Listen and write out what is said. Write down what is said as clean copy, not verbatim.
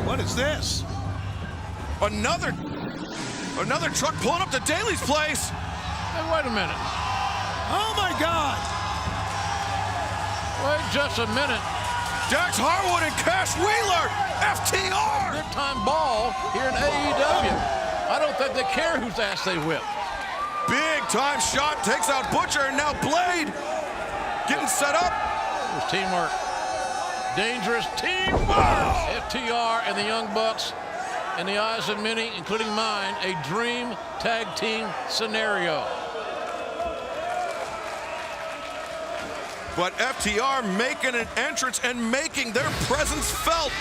What is this? Another truck pulling up to Daly's place. Hey, wait a minute. Oh my God! Wait just a minute. Dax Harwood and Cash Wheeler. FTR. Big time ball here in AEW. I don't think they care whose ass they whip. Big time shot takes out Butcher, and now Blade getting set up. There's teamwork. Dangerous teamwork. FTR and the Young Bucks, in the eyes of many, including mine, a dream tag team scenario. But FTR making an entrance and making their presence felt.